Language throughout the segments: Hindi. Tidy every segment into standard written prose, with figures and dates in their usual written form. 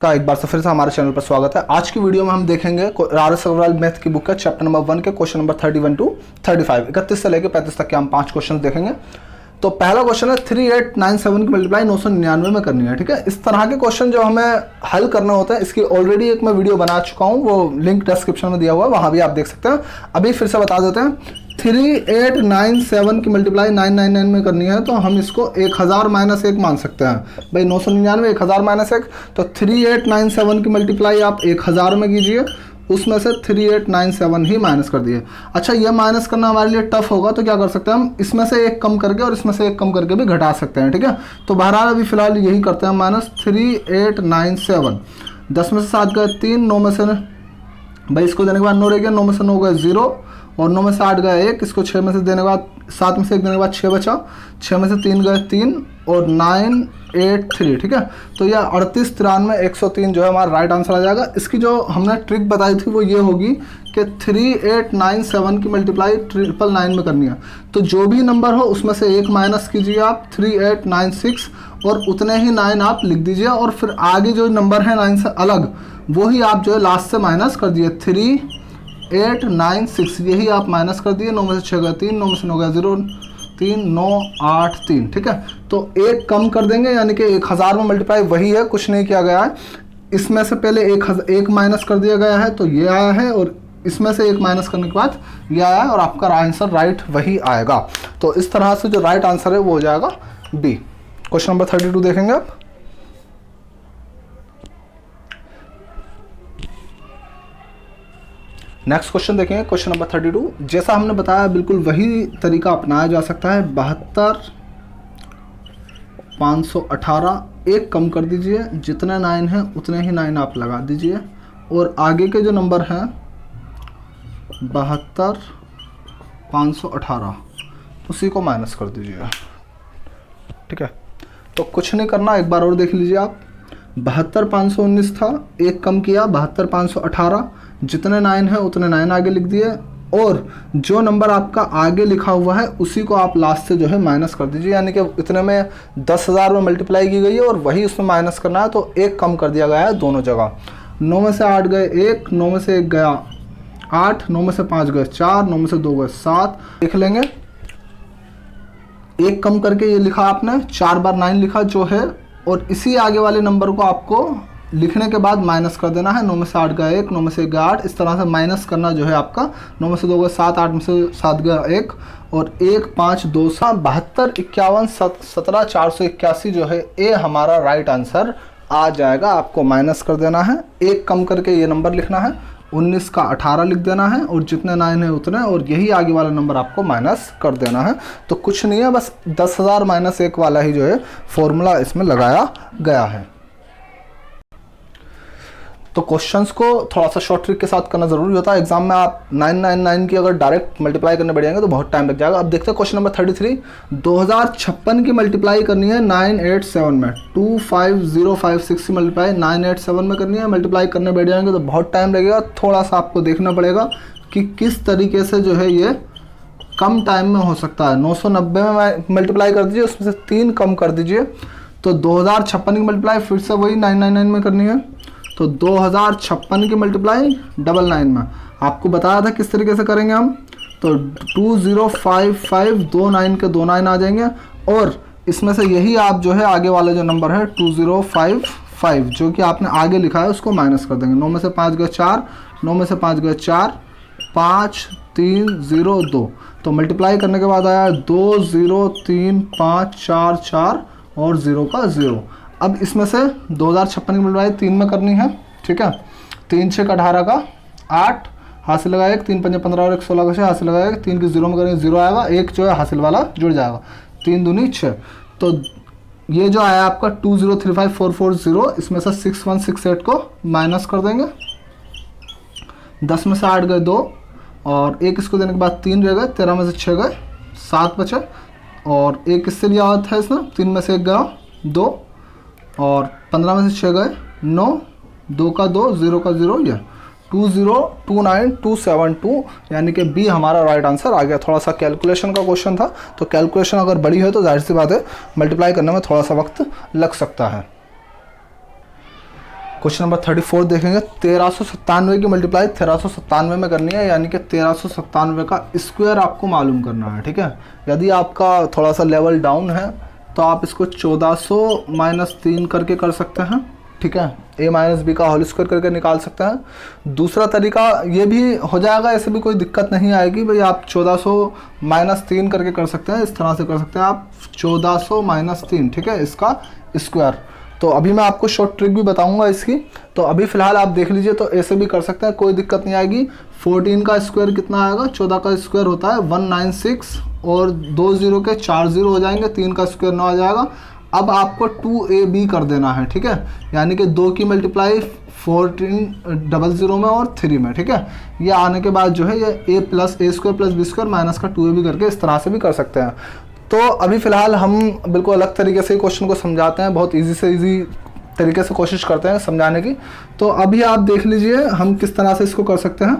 का एक बार से फिर से हमारे चैनल पर स्वागत है। आज की वीडियो में हम देखेंगे RS अग्रवाल मैथ की बुक का चैप्टर नंबर 1 के क्वेश्चन नंबर 31 टू 35 31 से लेकर 35 तक के हम 5 क्वेश्चन देखेंगे। तो पहला क्वेश्चन है 3897 की मल्टीप्लाई 999 में करनी है। ठीक है, इस तरह के क्वेश्चन जो हमें हल करना होता है, इसकी ऑलरेडी एक मैं वीडियो बना चुका हूँ, वो लिंक डिस्क्रिप्शन में दिया हुआ है, वहाँ भी आप देख सकते हैं। अभी फिर से बता देते हैं, 3897 की मल्टीप्लाई 999 में करनी है तो हम इसको 1000 माइनस 1 मान सकते हैं। भाई 999 1000 माइनस 1, तो 3897 की मल्टीप्लाई आप 1000 में कीजिए, उसमें से 3897 ही माइनस कर दिए। अच्छा, ये माइनस करना हमारे लिए टफ होगा, तो क्या कर सकते हैं हम, इसमें से एक कम करके और इसमें से एक कम करके भी घटा सकते हैं। ठीक है, तो बहरहाल अभी फिलहाल यही करते हैं, माइनस 3897। 10 में से 7 गए 3, 9 में से भाई इसको देने के बाद 9 रह गया, 9 में से 9 गए 0 और 9 में से 8 गए 1, इसको 6 में से देने के बाद 7 में से 1 देने के बाद 6 बचा, 6 में से 3 गए 3 और 983। ठीक है, तो यह 38 93 103 जो है हमारा राइट आंसर आ जाएगा। इसकी जो हमने ट्रिक बताई थी वो ये होगी कि 3897 की मल्टीप्लाई 999 में करनी है, तो जो भी नंबर हो उसमें से एक माइनस कीजिए आप 3896 और उतने ही 9 आप लिख दीजिए, और फिर आगे जो नंबर है 9 से अलग वही आप जो है लास्ट से माइनस कर दिए। 3896 यही आप माइनस कर दिए। 9 में से 6 गए 3, 9 में से 9 गया 0, 3 9 8 3। ठीक है, तो एक कम कर देंगे, यानी कि 1000 में मल्टीप्लाई वही है, कुछ नहीं किया गया है। इसमें से पहले एक माइनस कर दिया गया है तो ये आया है, और इसमें से एक माइनस करने के बाद ये आया है, और आपका आंसर राइट वही आएगा। तो इस तरह से जो राइट आंसर है वो हो जाएगा बी। क्वेश्चन नंबर 32 देखेंगे आप। नेक्स्ट क्वेश्चन देखेंगे, क्वेश्चन नंबर 32। जैसा हमने बताया बिल्कुल वही तरीका अपनाया जा सकता है। 72 518 एक कम कर दीजिए, जितने 9 हैं उतने ही 9 आप लगा दीजिए, और आगे के जो नंबर हैं 72 518 उसी को माइनस कर दीजिए। ठीक है, तो कुछ नहीं करना, एक बार और देख लीजिए आप। 72 519 था, एक कम किया 72 518, जितने 9 हैं उतने 9 आगे लिख दिए, और जो नंबर आपका आगे लिखा हुआ है उसी को आप लास्ट से जो है माइनस कर दीजिए, यानी कि इतने में 10,000 में मल्टीप्लाई की गई है और वही उसमें माइनस करना है, तो एक कम कर दिया गया है दोनों जगह। 9 में से 8 गए 1, 9 में से 1 गया 8, 9 में से 5 गए 4, 9 में से 2 गए 7। लिख लेंगे, एक कम करके ये लिखा आपने, 4 बार 9 लिखा जो है, और इसी आगे वाले नंबर को आपको लिखने के बाद माइनस कर देना है। 9 में से 8 गया 1, 9 में से 1 गया 8, इस तरह से माइनस करना जो है आपका। 9 में से 2 गया 7, 8 में से 7 गया 1 और 1 5 2 7 72 51 17 481 जो है ये हमारा राइट आंसर आ जाएगा। आपको माइनस कर देना है, एक कम करके ये नंबर लिखना है, 19 का 18 लिख देना है, और जितने 9 है उतने, और यही आगे वाला नंबर आपको माइनस कर देना है। तो कुछ नहीं है, बस 10,000 माइनस 1 वाला ही जो है फॉर्मूला इसमें लगाया गया है। तो क्वेश्चंस को थोड़ा सा शॉर्ट ट्रिक के साथ करना जरूरी होता है। एग्जाम में आप 999 की अगर डायरेक्ट मल्टीप्लाई करने बैठ जाएंगे तो बहुत टाइम लग जाएगा। अब देखते हैं क्वेश्चन नंबर 33। 2056 की मल्टीप्लाई करनी है 987 में। 25056 की मल्टीप्लाई 987 में करनी है, मल्टीप्लाई करने बैठ जाएंगे तो बहुत टाइम लगेगा। थोड़ा सा आपको देखना पड़ेगा कि किस तरीके से जो है ये कम टाइम में हो सकता है। 990 में मल्टीप्लाई कर दीजिए, उसमें से 3 कम कर दीजिए, तो 2056 की मल्टीप्लाई फिर से वही 999 में करनी है, तो 2056 की मल्टीप्लाई 99 में। आपको बताया था किस तरीके से करेंगे हम, तो 2055 दो 9 के 2 9 आ जाएंगे, और इसमें से यही आप जो है आगे वाला जो नंबर है 2055 जो कि आपने आगे लिखा है उसको माइनस कर देंगे। 9 में से 5 गए 4, 9 में से 5 गए 4, 5 3 0 2, तो मल्टीप्लाई करने के बाद आया 2 0 3 5 4 4 और 0 का 0। अब इसमें से 2056 की मल्टीप्लाई 3 में करनी है। ठीक है, 3 6 18 का 8 हासिल लगाएगा, 3 5 15 और 1 16 का 6 हासिल लगाएगा, 3 की 0 में करेंगे 0 आएगा, एक जो है हासिल वाला जुड़ जाएगा, 3 दूनी 6। तो ये जो आया आपका 2035440, इसमें से 6168 को माइनस कर देंगे। 10 में से 8 गए 2 और एक इसको देने के बाद 3 रह गए, 13 में से 6 गए 7 बचे, और एक इससे लिया था इसने, 3 में से 1 गया 2 और 15 में से 6 गए 9, 2 का 2 0 का 0, ये 2029272, यानी कि बी हमारा राइट आंसर आ गया। थोड़ा सा कैलकुलेशन का क्वेश्चन था, तो कैलकुलेशन अगर बड़ी है तो जाहिर सी बात है मल्टीप्लाई करने में थोड़ा सा वक्त लग सकता है। क्वेश्चन नंबर 34 देखेंगे। 1397 की मल्टीप्लाई 1397 में करनी है, यानी कि 1397 का स्क्वायर आपको मालूम करना है। ठीक है, यदि आपका थोड़ा सा लेवल डाउन है तो आप इसको 1400 माइनस 3 करके कर सकते हैं। ठीक है, a माइनस बी का होल स्क्वायर करके निकाल सकते हैं। दूसरा तरीका ये भी हो जाएगा, ऐसे भी कोई दिक्कत नहीं आएगी भाई। आप 1400 माइनस 3 करके कर सकते हैं, इस तरह से कर सकते हैं आप 1400 माइनस 3। ठीक है, इसका स्क्वायर। तो अभी मैं आपको शॉर्ट ट्रिक भी बताऊंगा इसकी। तो अभी फ़िलहाल आप देख लीजिए, तो ऐसे भी कर सकते हैं, कोई दिक्कत नहीं आएगी। 14 का स्क्वायर कितना आएगा, 14 का स्क्वायर होता है 196 और 2 0 के 4 0 हो जाएंगे, 3 का स्क्वायर 9 आ जाएगा। अब आपको 2ab कर देना है। ठीक है, यानी कि 2 की मल्टीप्लाई 1400 में और 3 में। ठीक है, ये आने के बाद जो है ये a plus a square plus b square minus का 2ab करके इस तरह से भी कर सकते हैं। तो अभी फ़िलहाल हम बिल्कुल अलग तरीके से क्वेश्चन को समझाते हैं, बहुत इजी से इजी तरीके से कोशिश करते हैं समझाने की। तो अभी आप देख लीजिए हम किस तरह से इसको कर सकते हैं।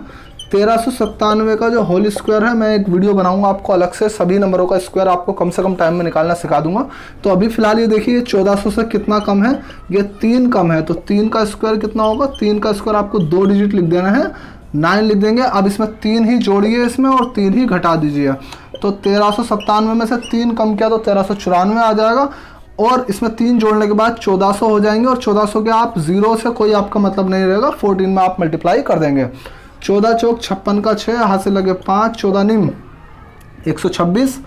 1397 का जो होल स्क्वायर है, मैं एक वीडियो बनाऊंगा आपको अलग से, सभी नंबरों का स्क्वायर आपको कम से कम टाइम में निकालना सिखा दूंगा। तो अभी फ़िलहाल ये देखिए 1400 से कितना कम है, ये 3 कम है। तो 3 का स्क्वायर कितना होगा, 3 का स्क्वायर आपको 2 डिजिट लिख देना है, 9 लिख देंगे। अब इसमें 3 ही जोड़िए इसमें और 3 ही घटा दीजिए। तो 1397 में से 3 कम किया तो 1394 आ जाएगा, और इसमें 3 जोड़ने के बाद 1400 हो जाएंगे, और 1400 के आप 0 से कोई आपका मतलब नहीं रहेगा, 14 में आप मल्टीप्लाई कर देंगे। 14 चौक 56 का 6, हाथ से लगे 5, 14 निम 126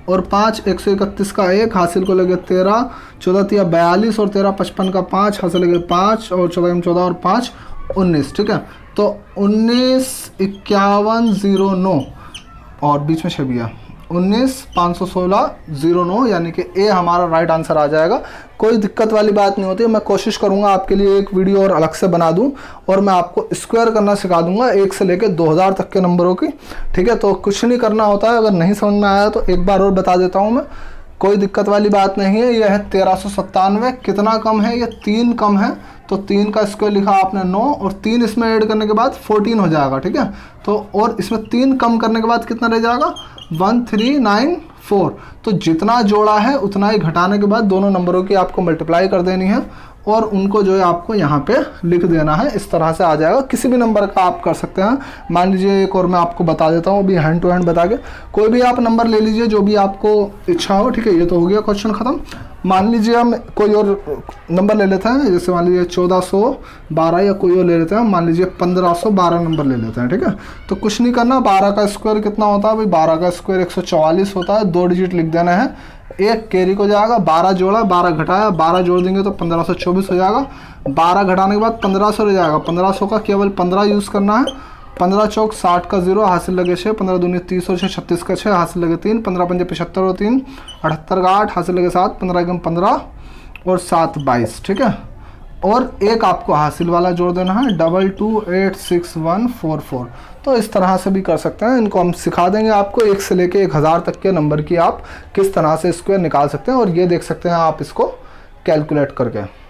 और 5 131 का 1, हासिल को लगे 13, 14 तिया 42 और 13 55 का 5, हाथ से लगे 5 और 14 14 और 5 19। ठीक है, तो 19 51 09 और बीच में 6 भी है 19 516 09, यानी कि ए हमारा राइट आंसर आ जाएगा। कोई दिक्कत वाली बात नहीं होती है। मैं कोशिश करूंगा आपके लिए एक वीडियो और अलग से बना दूं, और मैं आपको स्क्वायर करना सिखा दूंगा 1 से लेकर 2000 तक के नंबरों की। ठीक है, तो कुछ नहीं करना होता है। अगर नहीं समझ में आया तो एक बार और बता देता हूँ मैं, कोई दिक्कत वाली बात नहीं है। यह है 1397, कितना कम है, ये 3 कम है। तो 3 का स्क्वायर लिखा आपने 9, और 3 इसमें ऐड करने के बाद 14 हो जाएगा। ठीक है, तो और इसमें 3 कम करने के बाद कितना रह जाएगा, 1394। तो जितना जोड़ा है उतना ही घटाने के बाद दोनों नंबरों की आपको मल्टीप्लाई कर देनी है, और उनको जो है आपको यहाँ पे लिख देना है। इस तरह से आ जाएगा। किसी भी नंबर का आप कर सकते हैं। मान लीजिए एक और मैं आपको बता देता हूँ अभी हैंड टू हैंड बता के, कोई भी आप नंबर ले लीजिए जो भी आपको इच्छा हो। ठीक है, ये तो हो गया क्वेश्चन ख़त्म। मान लीजिए हम कोई और नंबर ले लेते हैं, जैसे मान लीजिए 1412 या कोई और ले लेते हैं। मान लीजिए 1512 नंबर ले लेते हैं। ठीक है, तो कुछ नहीं करना। 12 का स्क्वायर कितना होता है भाई, 12 का स्क्वायर 144 होता है। 2 डिजिट लिख देना है, एक कैरी को जाएगा, 12 जोड़ा 12 घटाया, 12 जोड़ देंगे तो 1524 हो जाएगा। 12 घटाने के बाद 1500 रह जाएगा। 1500 का केवल 15 यूज़ करना है। 15 चौक 60 का 0, हासिल लगे 6, 15 दूनी 30 और 6 36 का 6, हासिल लगे 3, 15 पंजे 75 और 3 78 का 8, हासिल लगे 7, 15 एकम 15 और 7 22। ठीक है, और एक आपको हासिल वाला जोड़ देना है 22866144। तो इस तरह से भी कर सकते हैं। इनको हम सिखा देंगे आपको 1 से लेके 1000 तक के नंबर की आप किस तरह से स्क्वायर निकाल सकते हैं, और ये देख सकते हैं आप इसको कैलकुलेट करके।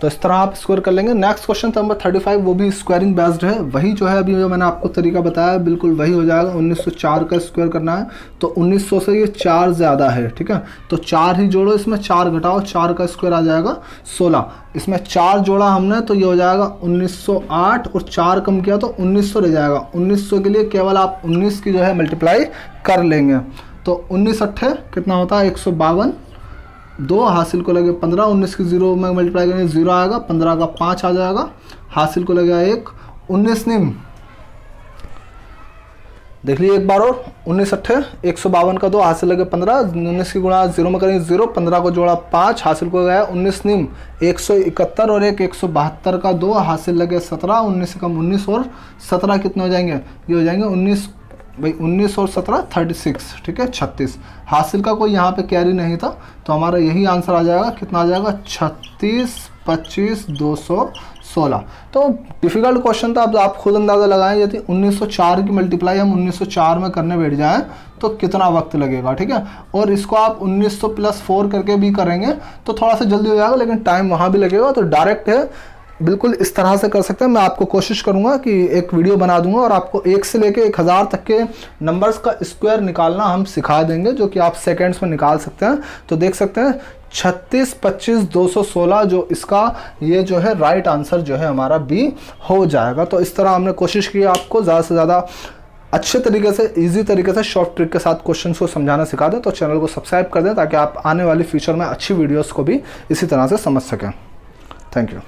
तो इस तरह आप स्क्वायर कर लेंगे। नेक्स्ट क्वेश्चन नंबर 35, वो भी स्क्वायरिंग बेस्ड है। वही जो है अभी जो मैंने आपको तरीका बताया बिल्कुल वही हो जाएगा। 1904 का स्क्वायर करना है, तो 1900 से ये 4 ज़्यादा है। ठीक है, तो 4 ही जोड़ो, इसमें 4 घटाओ, 4 का स्क्वायर आ जाएगा 16। इसमें 4 जोड़ा हमने तो ये हो जाएगा 1908, और 4 कम किया तो 1900 रह जाएगा। 1900 के लिए केवल आप 19 की जो है मल्टीप्लाई कर लेंगे। तो 19 अट्ठे कितना होता है 152, 2 हासिल को लगे 15, 19 की 0 में मल्टीप्लाई करेंगे 0 आएगा, 15 का 5 आ जाएगा, हासिल को लगेगा 1, 19 निम देख लीजिए एक बार और, 19 अट्ठे 152 का 2, हासिल लगे 15, 19 की गुणा 0 में करेंगे 0, 15 को जोड़ा 5, हासिल को गया 19 निम 171 और 172 का 2, हासिल लगे 17, 19 से कम 19 और 17 कितने हो जाएंगे, ये हो जाएंगे 19 भाई 19 और 17 36। ठीक है, 36। हासिल का कोई यहाँ पे कैरी नहीं था, तो हमारा यही आंसर आ जाएगा। कितना आ जाएगा 36 25 216। तो डिफ़िकल्ट क्वेश्चन था। अब आप खुद अंदाज़ा लगाएं, यदि 1904 की मल्टीप्लाई हम 1904 में करने बैठ जाएं तो कितना वक्त लगेगा। ठीक है, और इसको आप 1900 + 4 करके भी करेंगे तो थोड़ा सा जल्दी हो जाएगा, लेकिन टाइम वहाँ भी लगेगा। तो डायरेक्ट है, बिल्कुल इस तरह से कर सकते हैं। मैं आपको कोशिश करूंगा कि एक वीडियो बना दूंगा और आपको 1 से लेके 1000 तक के नंबर्स का स्क्वायर निकालना हम सिखा देंगे, जो कि आप सेकंड्स में निकाल सकते हैं। तो देख सकते हैं 36, 25, 216 जो इसका ये जो है राइट आंसर जो है हमारा बी हो जाएगा। तो इस तरह हमने कोशिश की आपको ज़्यादा से ज़्यादा अच्छे तरीके से, इजी तरीके से, शॉर्ट ट्रिक के साथ क्वेश्चंस को समझाना सिखा दें। तो चैनल को सब्सक्राइब कर दें ताकि आप आने वाली फ्यूचर में अच्छी वीडियोस को भी इसी तरह से समझ सकें। Thank you.